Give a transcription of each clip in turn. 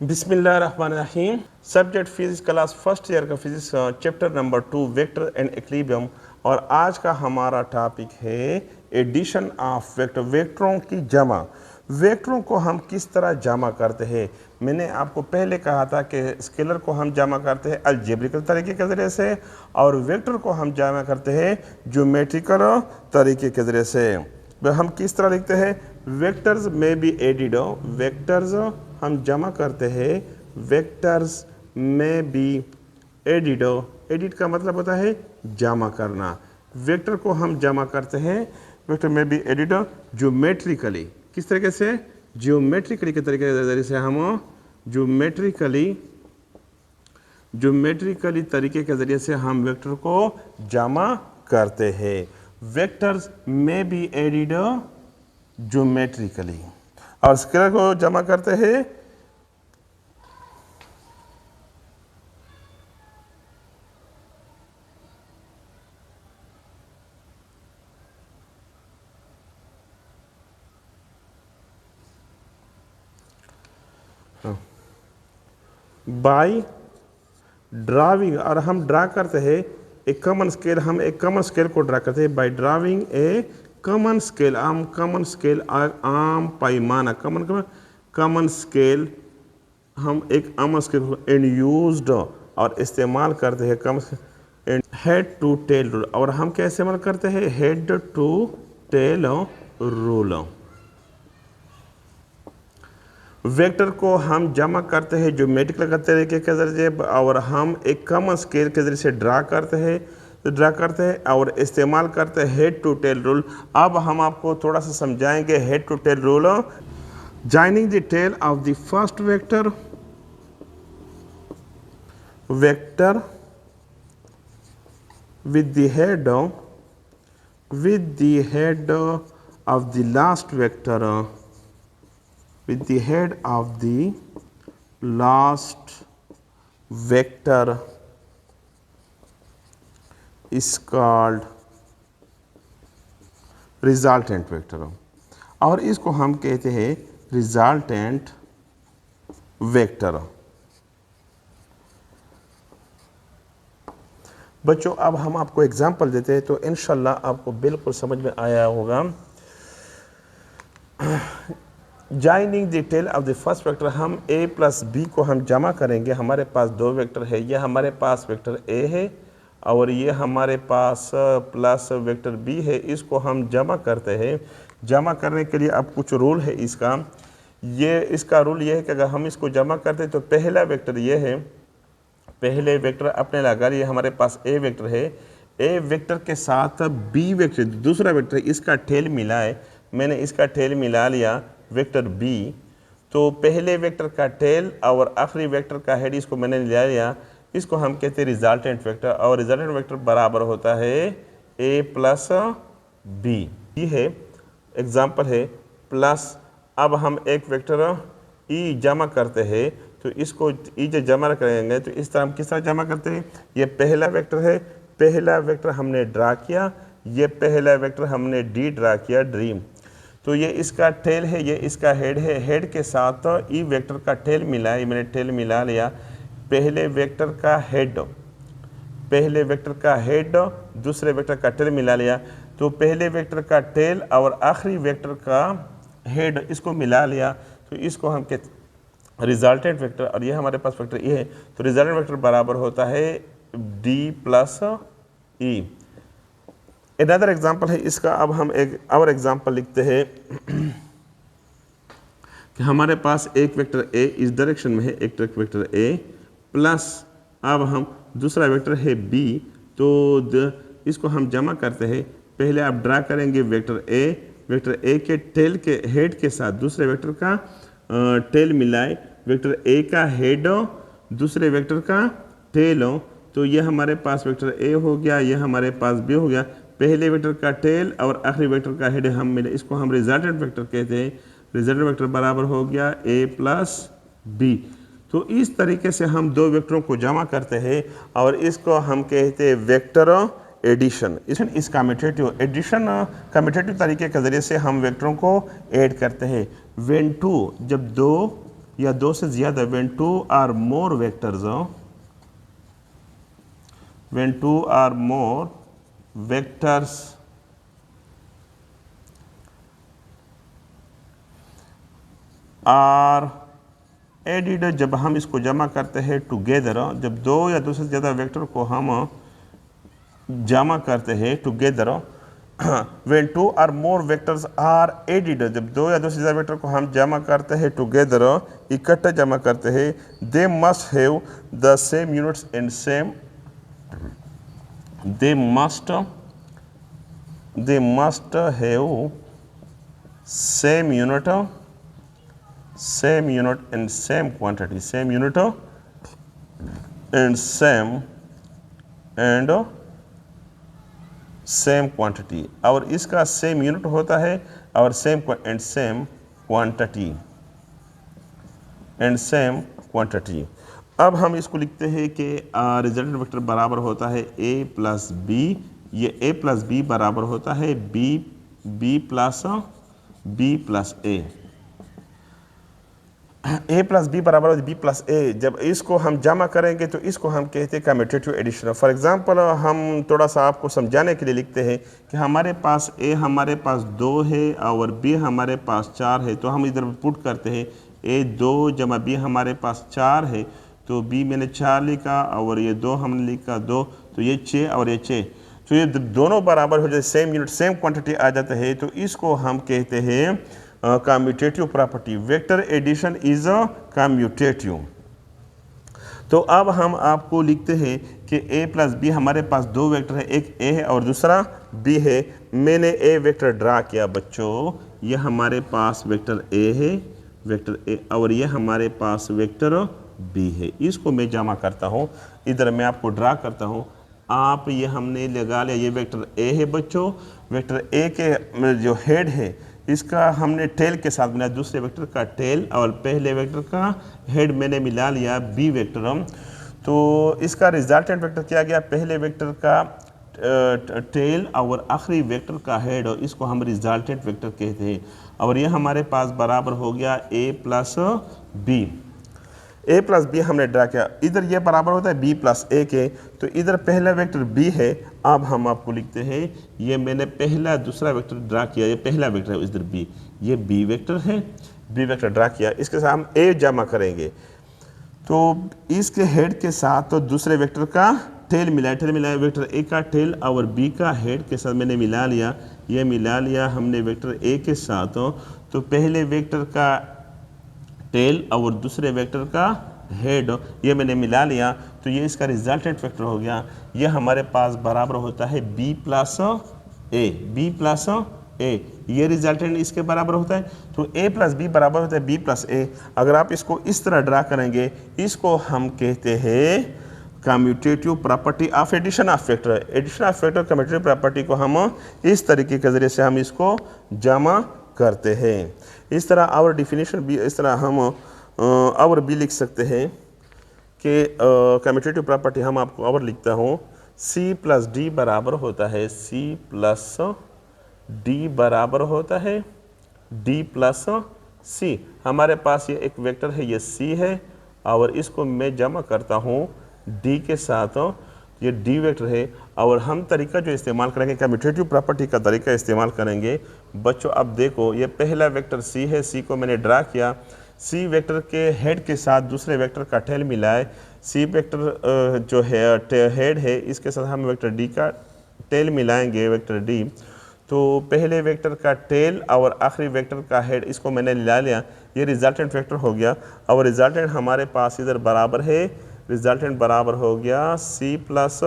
बिस्मिल्लाहिर्रहमानिर्रहीम। Subject physics class first year का physics chapter number 2 vector and equilibrium. और आज का हमारा टॉपिक है एडिशन ऑफ वेक्टर, वेक्टरों की जमा। वेक्टरों को हम किस तरह जमा करते हैं। मैंने आपको पहले कहा था कि स्केलर को हम जमा करते हैं अलजेब्रिकल तरीके के ज़रिए से और वेक्टर को हम जमा करते हैं ज्योमेट्रिकल तरीके के ज़रिए से। हम किस तरह लिखते हैं, वेक्टर्स में बी एडिड, वेक्टर्स हम जमा करते हैं, वेक्टर्स में बी एडिड। एडिट का मतलब होता है जमा करना। वेक्टर को हम जमा करते हैं, वेक्टर में बी एडिड ज्योमेट्रिकली। किस तरीके से, ज्योमेट्रिकली के तरीके से हम ज्योमेट्रिकली तरीके के ज़रिए से हम वेक्टर को जमा करते हैं। वेक्टर्स में बी एडिड ज्योमेट्रिकली। और स्केलर को जमा करते हैं बाय ड्राविंग। और हम ड्रा करते हैं एक कॉमन स्केल, हम एक कॉमन स्केल को ड्रा करते हैं बाय ड्राविंग ए कॉमन स्केल। कॉमन स्केल आम पैमाना, कॉमन स्केल, हम एक आम स्केल एंड यूज्ड और इस्तेमाल करते हैं कम and head to tail rule. और हम क्या इस्तेमाल करते हैं, head to tail rule. Vector को हम जमा करते हैं ज्योमेट्रिकल तरीके के जरिए और हम एक कॉमन स्केल के जरिए से ड्रा करते हैं और इस्तेमाल करते हैं हेड टू टेल रूल। अब हम आपको थोड़ा सा समझाएंगे head to tail rule. Joining the tail of the first vector with the head of the last vector, with the head of the last vector is called resultant vector। और इसको हम कहते हैं resultant vector। बच्चों अब हम आपको example देते हैं तो इंशाल्लाह आपको बिल्कुल समझ में आया होगा। Joining the tail of the first vector, हम a प्लस बी को हम जमा करेंगे। हमारे पास दो वेक्टर है, ये हमारे पास वेक्टर a है और ये हमारे पास प्लस वेक्टर b है। इसको हम जमा करते हैं। जमा करने के लिए अब कुछ रूल है इसका रूल ये है कि अगर हम इसको जमा करते हैं तो पहला वेक्टर ये है, पहले वेक्टर अपने लगा लिए, हमारे पास ए वेक्टर है, ए वेक्टर के साथ बी वेक्टर दूसरा वेक्टर इसका टेल मिला है। मैंने इसका टेल मिला लिया वेक्टर बी, तो पहले वेक्टर का टेल और आखिरी वेक्टर का हेड इसको मैंने ले लिया। इसको हम कहते हैं रिजल्टेंट वेक्टर और रिजल्टेंट वेक्टर बराबर होता है ए प्लस बी। ये है एग्जाम्पल है प्लस। अब हम एक वेक्टर ई जमा करते हैं तो इसको ई जो जमा करेंगे तो इस तरह हम किस तरह जमा करते हैं, ये पहला वेक्टर है, पहला वेक्टर हमने ड्रा किया, ये पहला वेक्टर हमने डी ड्रा किया ड्रीम। तो ये इसका टेल है, ये इसका हेड है, हेड के साथ ई वेक्टर का टेल मिला है, मैंने टेल मिला लिया। पहले वेक्टर का हेड दूसरे वेक्टर का टेल मिला लिया, तो पहले वेक्टर का टेल और आखिरी वेक्टर का हेड इसको मिला लिया, तो इसको हम कहते रिजल्टेंट वेक्टर। और ये हमारे पास वेक्टर ए है, तो रिजल्टेंट वेक्टर बराबर होता है डी प्लस ई। अनदर एग्जाम्पल है इसका। अब हम एक और एग्जाम्पल लिखते हैं कि हमारे पास एक वेक्टर ए इस डायरेक्शन में है, एक वेक्टर ए प्लस अब हम दूसरा वेक्टर है बी, तो इसको हम जमा करते हैं। पहले आप ड्रा करेंगे वेक्टर ए के टेल के हेड के साथ दूसरे वेक्टर का टेल मिलाए, वेक्टर ए का हेड दूसरे वेक्टर का टेल हो, तो ये हमारे पास वेक्टर ए हो गया, ये हमारे पास बी हो गया। पहले वेक्टर का टेल और आखिरी वेक्टर का हेड हम मिले, इसको हम रिजल्टेंट वेक्टर कहते हैं। रिजल्टेंट वेक्टर बराबर हो गया ए प्लस बी। तो इस तरीके से हम दो वेक्टरों को जमा करते हैं और इसको हम कहते हैं वेक्टर एडिशन। इस कम्यूटेटिव एडिशन कम्यूटेटिव तरीके के ज़रिए से हम वेक्टरों को ऐड करते हैं। व्हेन टू, जब दो या दो से ज़्यादा, when two or more vectors, when two or more vectors are added, जब हम इसको जमा करते हैं टुगेदर, जब दो या दो से ज़्यादा वेक्टर को हम जमा करते हैं together, when two or more vectors are added, जब दो या दो से ज़्यादा वेक्टर को हम जमा करते हैं टुगेदर, इकट्ठे जमा करते हैं, they must have the same units and same, they must have same unit and same quantity, same unit and same quantity, और इसका सेम यूनिट होता है और सेम क्वांटिटी। अब हम इसको लिखते हैं कि रिजल्टेंट वेक्टर बराबर होता है a प्लस बी, ये a प्लस बी बराबर होता है b plus a plus b बराबर होता है b प्लस a। जब इसको हम जमा करेंगे तो इसको हम कहते हैं कम्यूटेटिव एडिशन। फॉर एग्जांपल हम थोड़ा सा आपको समझाने के लिए लिखते हैं कि हमारे पास a हमारे पास 2 है और b हमारे पास 4 है, तो हम इधर पुट करते हैं a 2 जमा b हमारे पास 4 है, तो b मैंने 4 लिखा और ये 2 हमने लिखा 2, तो ये 6 और ये 6, तो ये दोनों बराबर हो जाए, सेम यूनिट सेम क्वांटिटी आ जाता है, तो इसको हम कहते हैं commutative property. Vector addition is a commutative. तो अब हम आपको लिखते हैं कि a प्लस बी हमारे पास दो वेक्टर है, एक a है और दूसरा b है। मैंने a वेक्टर ड्रा किया बच्चों, यह हमारे पास वेक्टर a है, वेक्टर a, और यह हमारे पास वेक्टर b है। इसको मैं जमा करता हूँ, इधर मैं आपको ड्रा करता हूँ, आप ये हमने लगा लिया, ये वेक्टर a है बच्चों, वेक्टर a के जो हेड है इसका हमने टेल के साथ बनाया, दूसरे वेक्टर का टेल और पहले वेक्टर का हेड मैंने मिला लिया b वेक्टर। तो इसका रिजल्टेंट वेक्टर क्या गया, पहले वेक्टर का टेल और आखिरी वेक्टर का हेड, और इसको हम रिजल्टेंट वेक्टर कहते हैं। और यह हमारे पास बराबर हो गया a plus b. a plus b हमने ड्रा किया, इधर ये बराबर होता है b प्लस a के, तो इधर पहला वेक्टर b है। अब हम आपको लिखते हैं, ये मैंने पहला दूसरा वेक्टर ड्रा किया, ये पहला वेक्टर है इधर b, ये b वेक्टर है, b वेक्टर ड्रा किया, इसके साथ हम a जमा करेंगे, तो इसके हेड के साथ तो दूसरे वेक्टर का टेल मिलाया, वेक्टर a का टेल और b का हेड के साथ मैंने मिला लिया, ये मिला लिया हमने वेक्टर a के साथ, तो पहले वेक्टर का टेल और दूसरे वेक्टर का हेड ये मैंने मिला लिया, तो ये इसका रिजल्टेंट वेक्टर हो गया। ये हमारे पास बराबर होता है b प्लस a, ये रिजल्टेंट इसके बराबर होता है, तो a प्लस बी बराबर होता है b प्लस a। अगर आप इसको इस तरह ड्रा करेंगे, इसको हम कहते हैं commutative property of addition of vector. Addition of vector commutative property को हम इस तरीके के ज़रिए से हम इसको जमा करते हैं। इस तरह आवर डिफिनीशन भी, इस तरह हम आवर भी लिख सकते हैं कि कम्यूटेटिव प्रॉपर्टी हम आपको आवर लिखता हूँ, c प्लस डी बराबर होता है, c प्लस डी बराबर होता है d प्लस c। हमारे पास ये एक वेक्टर है, ये c है, और इसको मैं जमा करता हूँ d के साथ, ये d वेक्टर है। और हम तरीका जो इस्तेमाल करेंगे, कम्यूटेटिव प्रॉपर्टी का तरीका इस्तेमाल करेंगे बच्चों। अब देखो, ये पहला वेक्टर c है, c को मैंने ड्रा किया, c वेक्टर के हेड के साथ दूसरे वेक्टर का टेल मिलाए, c वेक्टर जो है हेड है, इसके साथ हम वेक्टर d का टेल मिलाएंगे, वेक्टर d। तो पहले वेक्टर का टेल और आखिरी वेक्टर का हेड, इसको मैंने ला लिया, ये रिजल्टेंट वेक्टर हो गया। और रिजल्टेंट हमारे पास इधर बराबर है, रिजल्टेंट बराबर हो गया c प्लस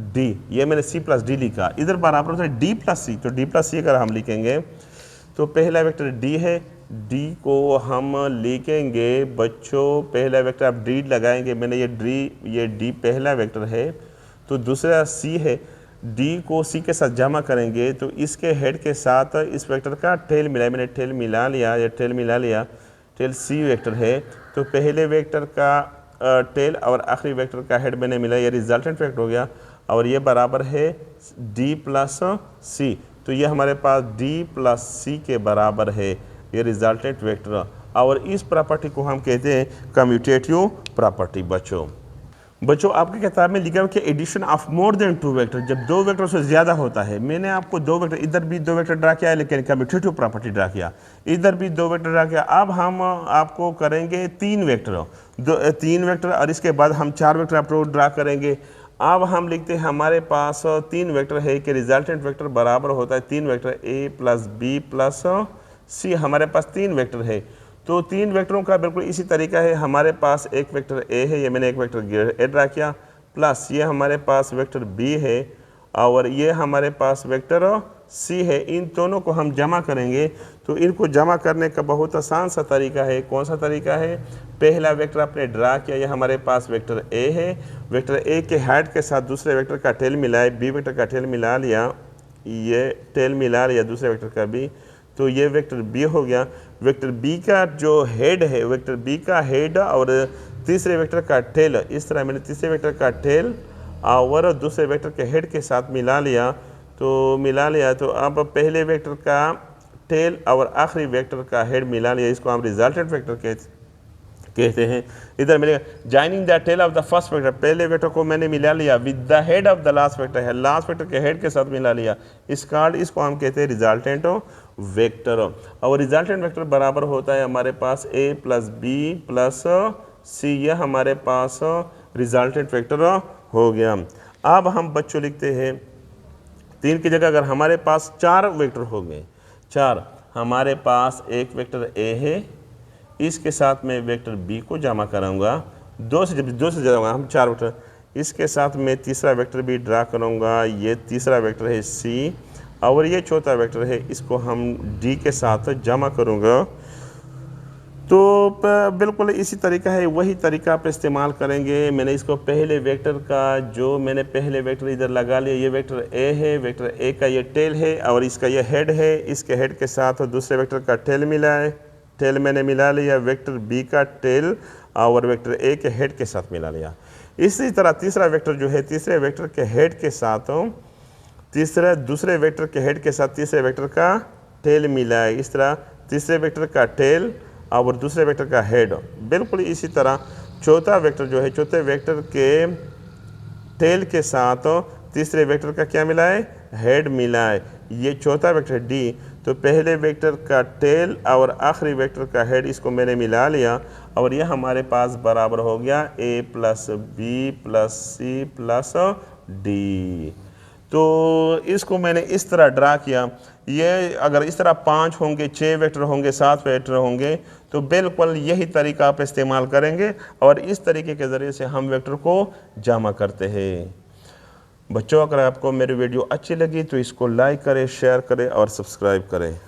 डी, ये मैंने c प्लस डी लिखा, इधर बराबर होता है d प्लस सी, तो d प्लस सी अगर हम लिखेंगे तो पहला वेक्टर d है, d को हम लिखेंगे बच्चों, पहला वेक्टर आप d लगाएंगे, मैंने ये d पहला वेक्टर है, तो दूसरा c है, d को c के साथ जमा करेंगे, तो इसके हेड के साथ इस वेक्टर का टेल मिलाया, मैंने टेल मिला लिया, ये टेल मिला लिया, टेल c वेक्टर है, तो पहले वेक्टर का टेल और आखिरी वेक्टर का हेड मैंने मिला, ये रिजल्टेंट वेक्टर हो गया, और ये बराबर है d प्लस सी। तो ये हमारे पास d प्लस सी के बराबर है, ये रिजल्टेंट वेक्टर। और इस प्रॉपर्टी को हम कहते हैं कम्यूटेटिव प्रॉपर्टी। बच्चों आपकी किताब में लिखा है कि addition of more than 2 vector, जब 2 वेक्टर से ज़्यादा होता है। मैंने आपको 2 वेक्टर, इधर भी 2 वेक्टर ड्रा किया है लेकिन कम्यूटेटिव प्रॉपर्टी ड्रा किया, इधर भी 2 वेक्टर ड्रा किया। अब हम आपको करेंगे 3 वेक्टर, 3 वेक्टर और इसके बाद हम 4 वेक्टर आपको ड्रा करेंगे। अब हम लिखते हैं हमारे पास 3 वेक्टर है कि रिजल्टेंट वेक्टर बराबर होता है 3 vector A plus B plus C. हमारे पास 3 वेक्टर है, तो 3 वेक्टरों का बिल्कुल इसी तरीका है। हमारे पास एक वेक्टर ए है, ये मैंने एक वेक्टर ए ड्रा किया, प्लस ये हमारे पास वेक्टर बी है और ये हमारे पास वेक्टर सी है। इन दोनों को हम जमा करेंगे, तो इनको जमा करने का बहुत आसान सा तरीका है। कौन सा तरीका है? पहला वेक्टर आपने ड्रा किया, ये हमारे पास वेक्टर ए है। वेक्टर ए के हेड के साथ दूसरे वेक्टर का टेल मिलाए, बी वेक्टर का टेल मिला लिया, ये टेल मिला लिया दूसरे वेक्टर का भी, तो ये वेक्टर बी हो गया। वेक्टर बी का जो हेड है, वेक्टर बी का हेड और तीसरे वेक्टर का टेल, इस तरह मैंने तीसरे वेक्टर का टेल और दूसरे वेक्टर के हेड के साथ मिला लिया। तो अब पहले वेक्टर का टेल और आखिरी वेक्टर का हेड मिला लिया, इसको हम रिजल्टेंट वेक्टर कहते हैं। इधर मिलेगा joining the tail of the first vector, पहले वेक्टर को मैंने मिला लिया with the head of the last vector है, लास्ट वेक्टर के हेड के साथ मिला लिया, इसको हम कहते हैं रिजल्टेंट वेक्टर। और रिजल्टेंट वेक्टर बराबर होता है हमारे पास a plus B plus c, यह हमारे पास रिजल्टेंट वेक्टर हो गया। अब हम बच्चों लिखते हैं 3 की जगह अगर हमारे पास 4 वेक्टर हो गए, 4, हमारे पास एक वेक्टर ए है, इसके साथ मैं वेक्टर बी को जमा कराऊंगा, 2 से जाऊँगा हम 4 वेक्टर, इसके साथ मैं तीसरा वेक्टर भी ड्रा करूंगा, ये तीसरा वेक्टर है सी और ये चौथा वेक्टर है, इसको हम डी के साथ जमा करूंगा। तो बिल्कुल इसी तरीका है, वही तरीका आप इस्तेमाल करेंगे। मैंने इसको पहले वेक्टर का जो मैंने पहले वेक्टर इधर लगा लिया, ये वेक्टर ए है, वेक्टर ए का ये टेल है और इसका ये हेड है, इसके हेड के साथ दूसरे वेक्टर का टेल मिला है, टेल मैंने मिला लिया, वेक्टर बी का टेल और वेक्टर ए के हेड के साथ मिला लिया। इसी तरह तीसरा वेक्टर जो है, तीसरे वेक्टर के हेड के साथ दूसरे वेक्टर के हेड के साथ तीसरे वेक्टर का टेल मिला है, इस तरह तीसरे वेक्टर का टेल और दूसरे वेक्टर का हेड। बिल्कुल इसी तरह चौथा वेक्टर जो है, चौथे वेक्टर के टेल के साथ तीसरे वेक्टर का क्या मिला है? हेड मिला है, ये चौथा वेक्टर डी। तो पहले वेक्टर का टेल और आखिरी वेक्टर का हेड, इसको मैंने मिला लिया और यह हमारे पास बराबर हो गया A plus B plus C plus D. तो इसको मैंने इस तरह ड्रा किया। ये अगर इस तरह 5 होंगे, 6 वेक्टर होंगे, 7 वेक्टर होंगे, तो बिल्कुल यही तरीका आप इस्तेमाल करेंगे और इस तरीके के ज़रिए से हम वेक्टर को जमा करते हैं। बच्चों अगर आपको मेरी वीडियो अच्छी लगी तो इसको लाइक करें, शेयर करें और सब्सक्राइब करें।